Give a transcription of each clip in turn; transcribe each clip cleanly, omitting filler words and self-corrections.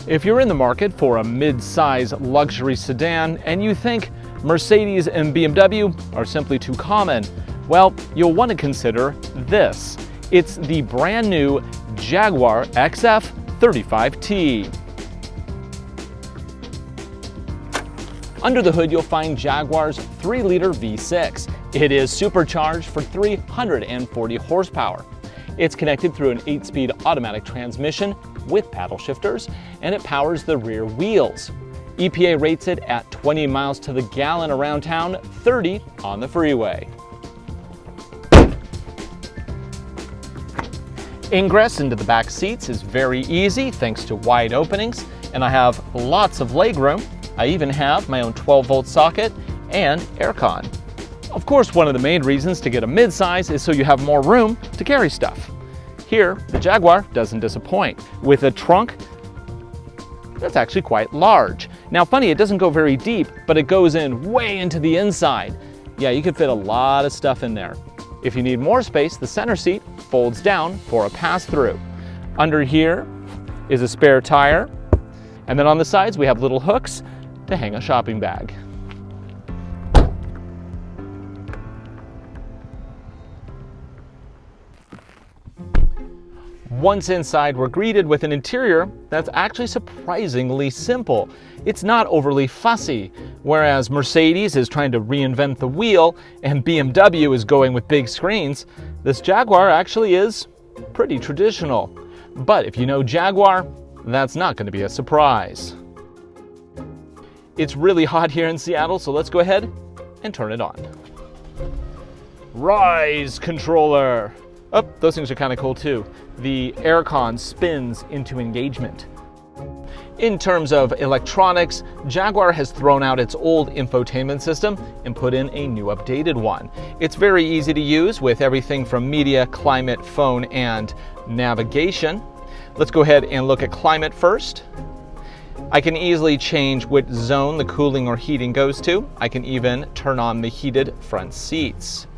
If you're in the market for a mid-size luxury sedan and you think Mercedes and BMW are simply too common, well, you'll want to consider this. It's the brand new Jaguar XF 35T. Under the hood, you'll find Jaguar's 3-liter V6. It is supercharged for 340 horsepower. It's connected through an 8-speed automatic transmission with paddle shifters, and it powers the rear wheels. EPA rates it at 20 miles to the gallon around town, 30 on the freeway. Ingress into the back seats is very easy thanks to wide openings, and I have lots of legroom. I even have my own 12-volt socket and aircon. Of course, one of the main reasons to get a midsize is so you have more room to carry stuff. Here, the Jaguar doesn't disappoint, with a trunk that's actually quite large. Now, funny, it doesn't go very deep, but it goes in way into the inside. Yeah, you could fit a lot of stuff in there. If you need more space, the center seat folds down for a pass-through. Under here is a spare tire, and then on the sides we have little hooks to hang a shopping bag. Once inside, we're greeted with an interior that's actually surprisingly simple. It's not overly fussy. Whereas Mercedes is trying to reinvent the wheel and BMW is going with big screens, this Jaguar actually is pretty traditional. But if you know Jaguar, that's not going to be a surprise. It's really hot here in Seattle, so let's go ahead and turn it on. Rise controller. Oh, those things are kind of cool too. The aircon spins into engagement. In terms of electronics, Jaguar has thrown out its old infotainment system and put in a new updated one. It's very easy to use with everything from media, climate, phone, and navigation. Let's go ahead and look at climate first. I can easily change which zone the cooling or heating goes to. I can even turn on the heated front seats.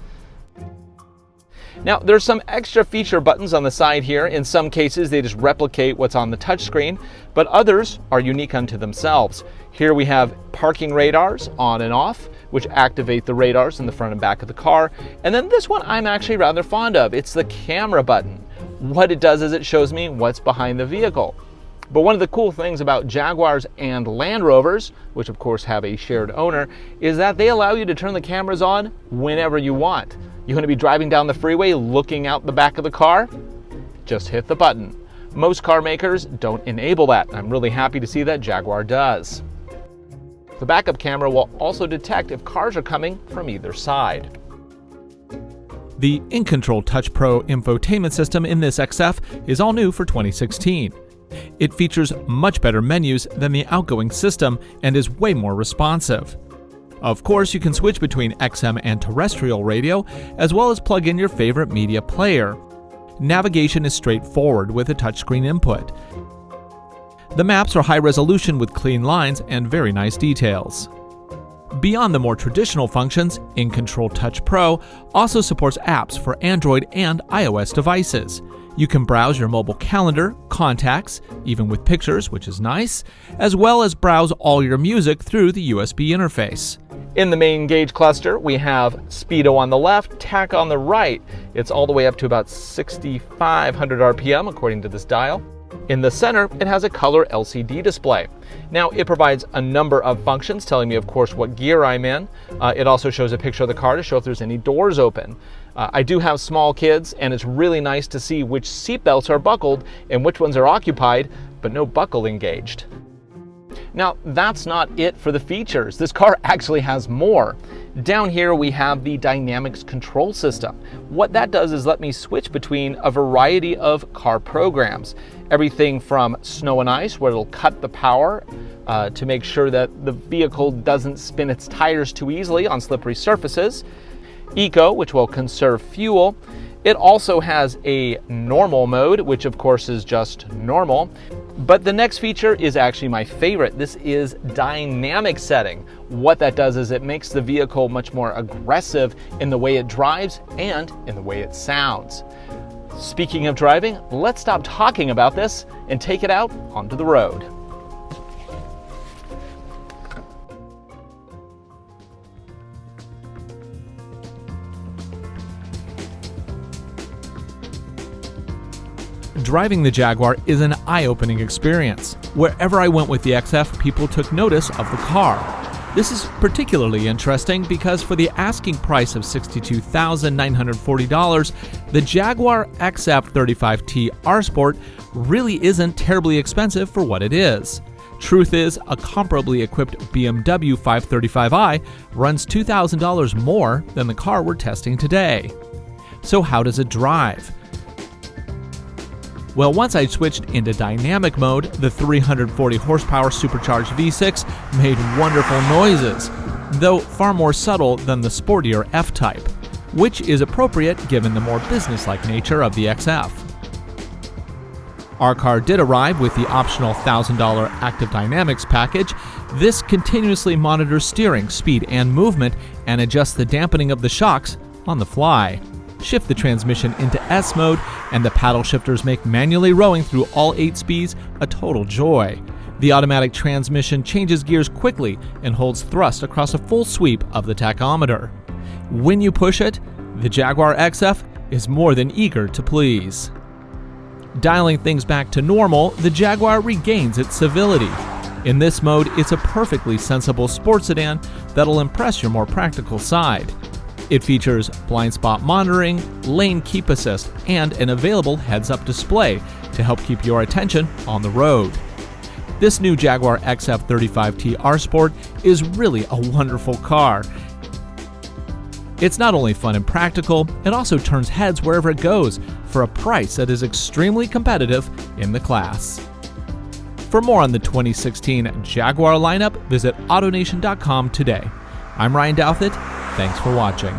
Now, there's some extra feature buttons on the side here. In some cases, they just replicate what's on the touchscreen, but others are unique unto themselves. Here we have parking radars on and off, which activate the radars in the front and back of the car. And then this one I'm actually rather fond of. It's the camera button. What it does is it shows me what's behind the vehicle. But one of the cool things about Jaguars and Land Rovers, which of course have a shared owner, is that they allow you to turn the cameras on whenever you want. You want to be driving down the freeway looking out the back of the car? Just hit the button. Most car makers don't enable that. I'm really happy to see that Jaguar does. The backup camera will also detect if cars are coming from either side. The InControl Touch Pro infotainment system in this XF is all new for 2016. It features much better menus than the outgoing system and is way more responsive. Of course, you can switch between XM and terrestrial radio, as well as plug in your favorite media player. Navigation is straightforward with a touchscreen input. The maps are high resolution with clean lines and very nice details. Beyond the more traditional functions, InControl Touch Pro also supports apps for Android and iOS devices. You can browse your mobile calendar, contacts, even with pictures, which is nice, as well as browse all your music through the USB interface. In the main gauge cluster, we have speedo on the left, tach on the right. It's all the way up to about 6,500 RPM according to this dial. In the center, it has a color LCD display. Now, it provides a number of functions, telling me, of course, what gear I'm in. It also shows a picture of the car to show if there's any doors open. I do have small kids, and it's really nice to see which seatbelts are buckled and which ones are occupied, but no buckle engaged. Now, that's not it for the features. This car actually has more. Down here we have the Dynamics control system. What that does is let me switch between a variety of car programs. Everything from snow and ice, where it'll cut the power to make sure that the vehicle doesn't spin its tires too easily on slippery surfaces. Eco, which will conserve fuel. It also has a normal mode, which of course is just normal. But the next feature is actually my favorite. This is dynamic setting. What that does is it makes the vehicle much more aggressive in the way it drives and in the way it sounds. Speaking of driving, let's stop talking about this and take it out onto the road. Driving the Jaguar is an eye-opening experience. Wherever I went with the XF, people took notice of the car. This is particularly interesting because for the asking price of $62,940, the Jaguar XF 35T R Sport really isn't terribly expensive for what it is. Truth is, a comparably equipped BMW 535i runs $2,000 more than the car we're testing today. So how does it drive? Well, once I switched into dynamic mode, the 340 horsepower supercharged V6 made wonderful noises, though far more subtle than the sportier F-Type, which is appropriate given the more businesslike nature of the XF. Our car did arrive with the optional $1,000 Active Dynamics package. This continuously monitors steering, speed, and movement, and adjusts the dampening of the shocks on the fly. Shift the transmission into S mode, and the paddle shifters make manually rowing through all 8 speeds a total joy. The automatic transmission changes gears quickly and holds thrust across a full sweep of the tachometer. When you push it, the Jaguar XF is more than eager to please. Dialing things back to normal, the Jaguar regains its civility. In this mode, it's a perfectly sensible sports sedan that'll impress your more practical side. It features blind spot monitoring, lane keep assist, and an available heads-up display to help keep your attention on the road. This new Jaguar XF 35T R Sport is really a wonderful car. It's not only fun and practical, it also turns heads wherever it goes for a price that is extremely competitive in the class. For more on the 2016 Jaguar lineup, visit AutoNation.com today. I'm Ryan Douthit. Thanks for watching.